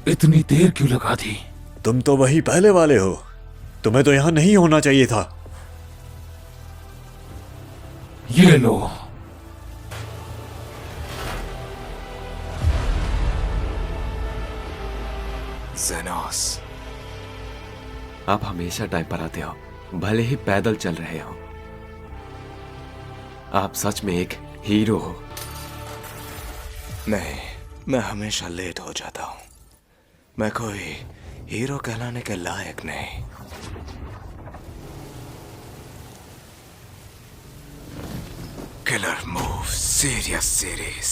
इतनी देर क्यों लगा दी? तुम तो वही पहले वाले हो। तुम्हें तो यहां नहीं होना चाहिए था। ये लो। ज़ेनोस, आप हमेशा टाइम पर आते हो, भले ही पैदल चल रहे हो। आप सच में एक हीरो हो। नहीं, मैं हमेशा लेट हो जाता हूं। मैं कोई हीरो कहलाने के लायक नहीं। Killer move, serious series,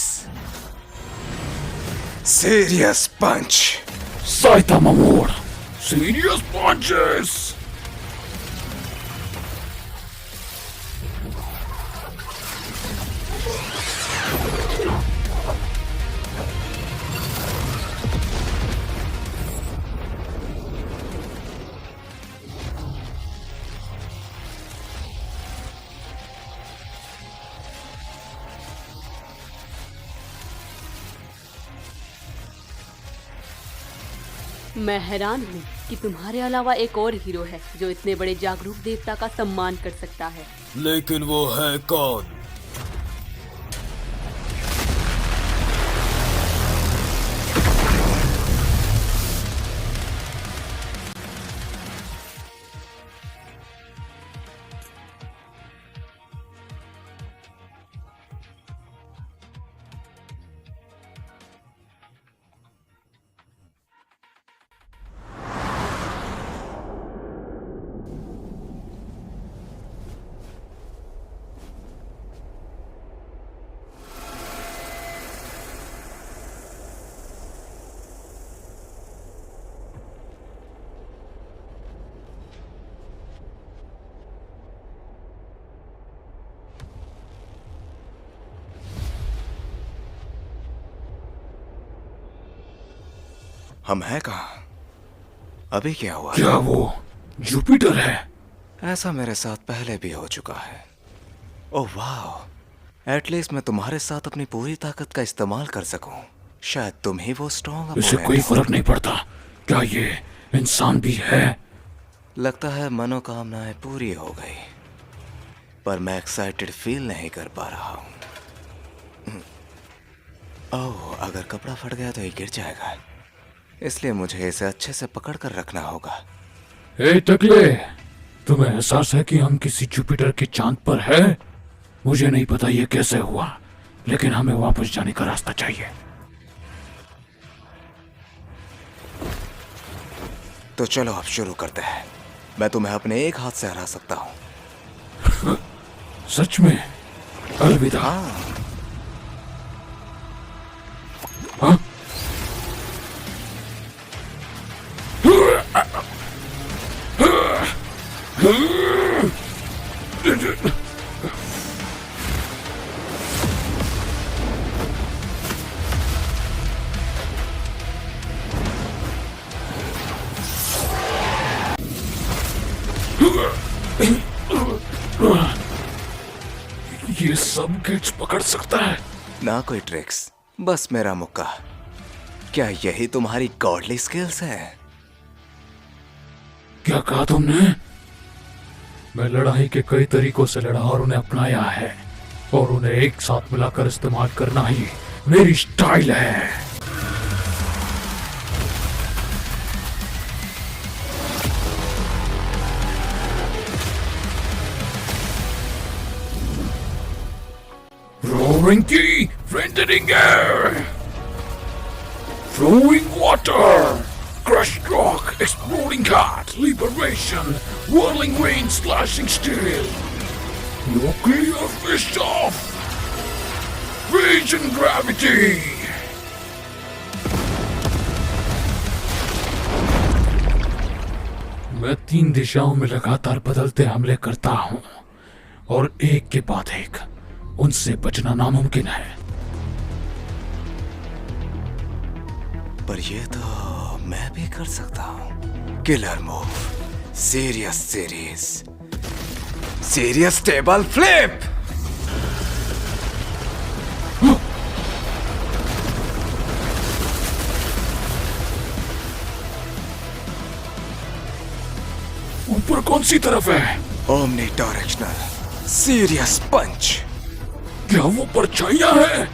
serious punch. Saitama Mode. Serious punches. मैं हैरान हूँ कि तुम्हारे अलावा एक और हीरो है जो इतने बड़े जागरूक देवता का सम्मान कर सकता है। लेकिन वो है कौन? हम हैं कहाँ? अभी क्या हुआ? क्या वो जुपिटर है? ऐसा मेरे साथ पहले भी हो चुका है। ओह वाह, एटलीस्ट मैं तुम्हारे साथ अपनी पूरी ताकत का इस्तेमाल कर सकूं। शायद तुम ही वो स्ट्रॉन्ग इसे कोई फर्क नहीं पड़ता। क्या ये इंसान भी है? लगता है मनोकामनाएं पूरी हो गई, पर मैं एक्साइटेड फील नहीं कर पा रहा हूँ। ओह, अगर कपड़ा फट गया तो ये गिर जाएगा, इसलिए मुझे इसे अच्छे से पकड़ कर रखना होगा। ए टकले, तुम्हें एहसास है कि हम किसी जुपिटर के चांद पर हैं? मुझे नहीं पता ये कैसे हुआ, लेकिन हमें वापस जाने का रास्ता चाहिए। तो चलो अब शुरू करते हैं। मैं तुम्हें अपने एक हाथ से हरा सकता हूँ। सच में? अलविदा। हाँ, हाँ? ये सब गेट्स पकड़ सकता है? ना कोई ट्रिक्स, बस मेरा मुक्का। क्या यही तुम्हारी गॉडली स्किल्स है? क्या कहा तुमने? मैं लड़ाई के कई तरीकों से लड़ा और उन्हें अपनाया है, और उन्हें एक साथ मिलाकर इस्तेमाल करना ही मेरी स्टाइल है। Roaring key, rendering air, flowing water, crushed rock, exploding heart, liberation, whirling rain, slashing steel, nuclear fist off, vision gravity. मैं 3 दिशाओं में लगातार बदलते हमले करता हूँ, और एक के बाद एक उनसे बचना नामुमकिन है। पर ये तो मैं भी कर सकता हूँ। Killer move, serious series, serious table flip. ऊपर कौन सी तरफ है? ओमनी डायरेक्शनल सीरियस पंच। क्या वो परछाइयां हैं?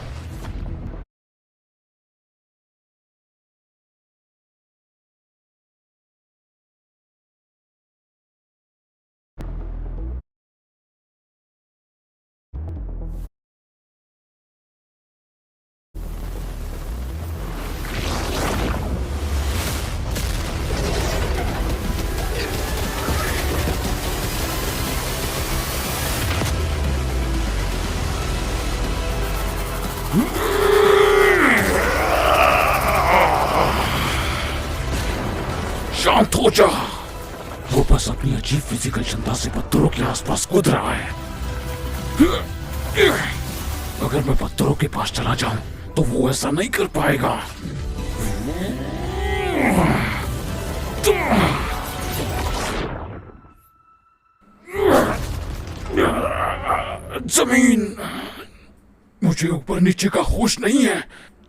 शांत हो जा। वो बस अपनी अजीब फिजिकल क्षमता से पत्थरों के आसपास कूद रहा है। अगर मैं पत्थरों के पास चला जाऊं तो वो ऐसा नहीं कर पाएगा। जमीन। मुझे ऊपर नीचे का होश नहीं है,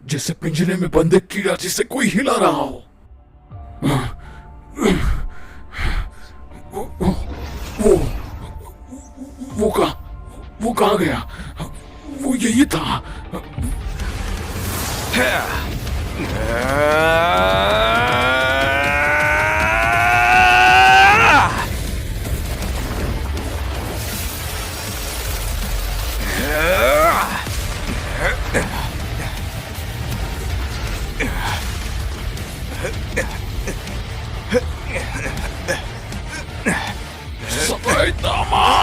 जैसे पिंजरे में बंद एक कीड़ा जिसे कोई हिला रहा हो। वो कहाँ गया? वो यही था। Saitama!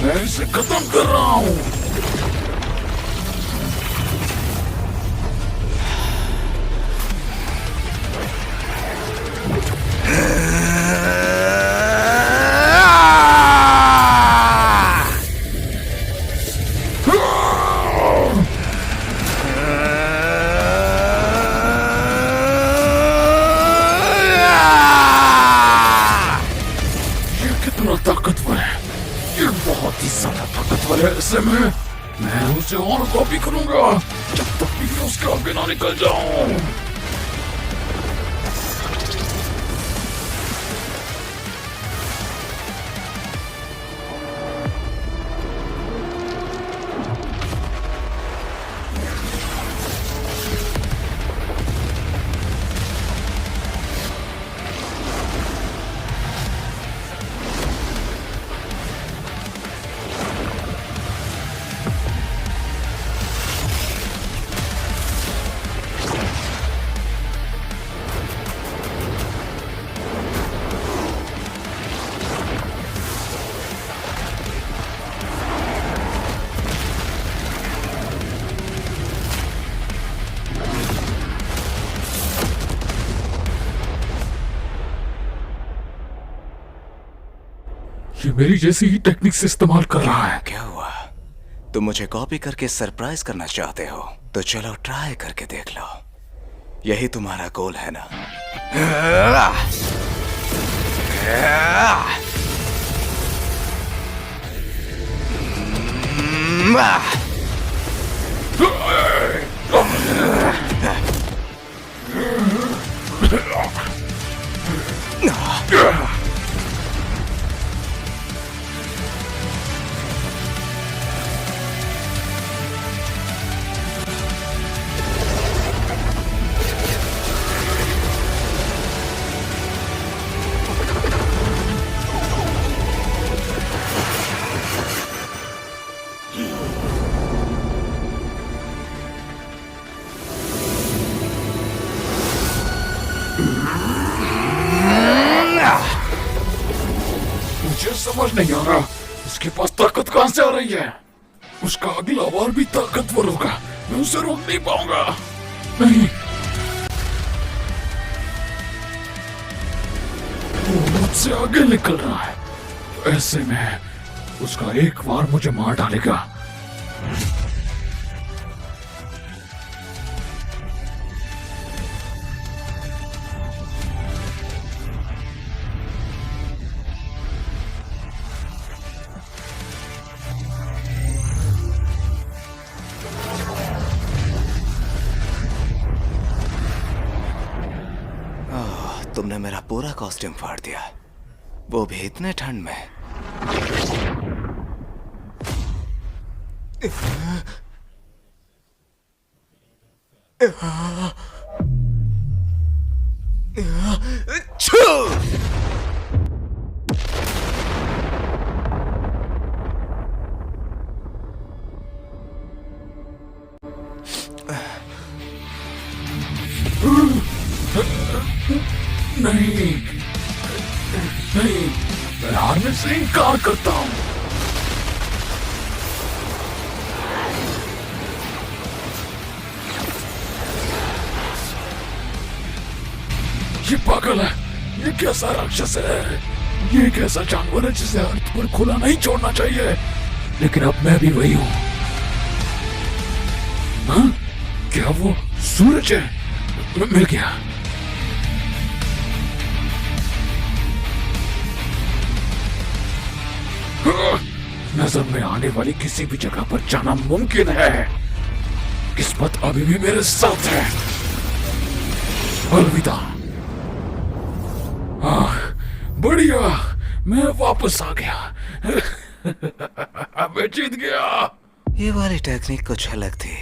मैं इसे खत्म कर रहा हूँ। ताकतवर है, ये बहुत ही ज्यादा ताकतवर है। ऐसे में मैं उसे और कॉपी करूंगा जब तक कि मैं उसके आगे ना निकल जाऊं। ये मेरी जैसी ही टेक्निक से इस्तेमाल कर रहा है। क्या हुआ? तुम मुझे कॉपी करके सरप्राइज करना चाहते हो तो चलो ट्राई करके देख लो। यही तुम्हारा गोल है ना? समझ नहीं आ रहा, इसके पास ताकत कहां से आ रही है। उसका अगला वार भी ताकतवर होगा, मैं उसे रोक नहीं पाऊंगा। नहीं, वो मुझसे आगे निकल रहा है। ऐसे में उसका एक वार मुझे मार डालेगा। तुमने मेरा पूरा कॉस्ट्यूम फाड़ दिया, वो भी इतने ठंड में। नहीं नहीं, मैं हारने से इनकार करता हूं। ये पागल है, ये कैसा राक्षस है, ये कैसा जानवर है जिसे अर्थ पर खुला नहीं छोड़ना चाहिए। लेकिन अब मैं भी वही हूं। हाँ? क्या वो सूरज है? मिल गया। नजर में आने वाली किसी भी जगह पर जाना मुमकिन है। किस्मत अभी भी मेरे साथ है। अलविदा। बढ़िया, मैं वापस आ गया। मैं जीत गया। ये वाली टेक्निक कुछ अलग थी।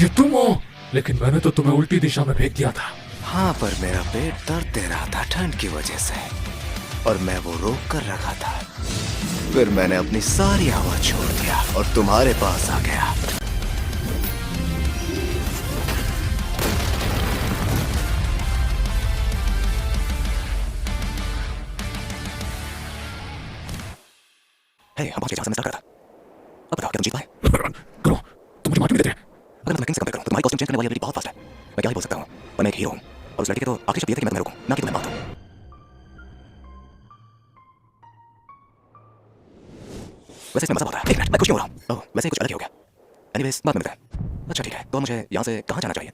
ये तुम हो, लेकिन मैंने तो तुम्हें उल्टी दिशा में फेंक दिया था। हाँ, पर मेरा पेट दर्द दे रहा था ठंड की वजह से, और मैं वो रोक कर रखा था। फिर मैंने अपनी सारी हवा छोड़ दिया और तुम्हारे पास आ गया। हम पहुंच गए जहां से मैं स्टार्ट करा था। अब बताओ, क्या तुम जीत पाए? करो, तुम मुझे मार क्यों देते हैं? अगर मैं किंग से कंपेयर करूं तो तुम्हारी कॉस्ट्यूम चेंज करने वाली एबिलिटी बहुत फास्ट है। मैं क्या ही बोल सकता हूं, पर मैं एक हीरो हूं, और उस लड़के के तो आखिरी शब्द ये थे कि मैं तुम्हें रोकूं, ना कि तुम्हें मारूं। वैसे इसमें मजा आता है। एक मिनट, मैं कुछ क्यों हो रहा हूं? ओह, वैसे कुछ अलग ही हो गया। एनीवेज, बाद में मिलते हैं। अच्छा ठीक है, तो मुझे यहाँ से कहाँ जाना चाहिए?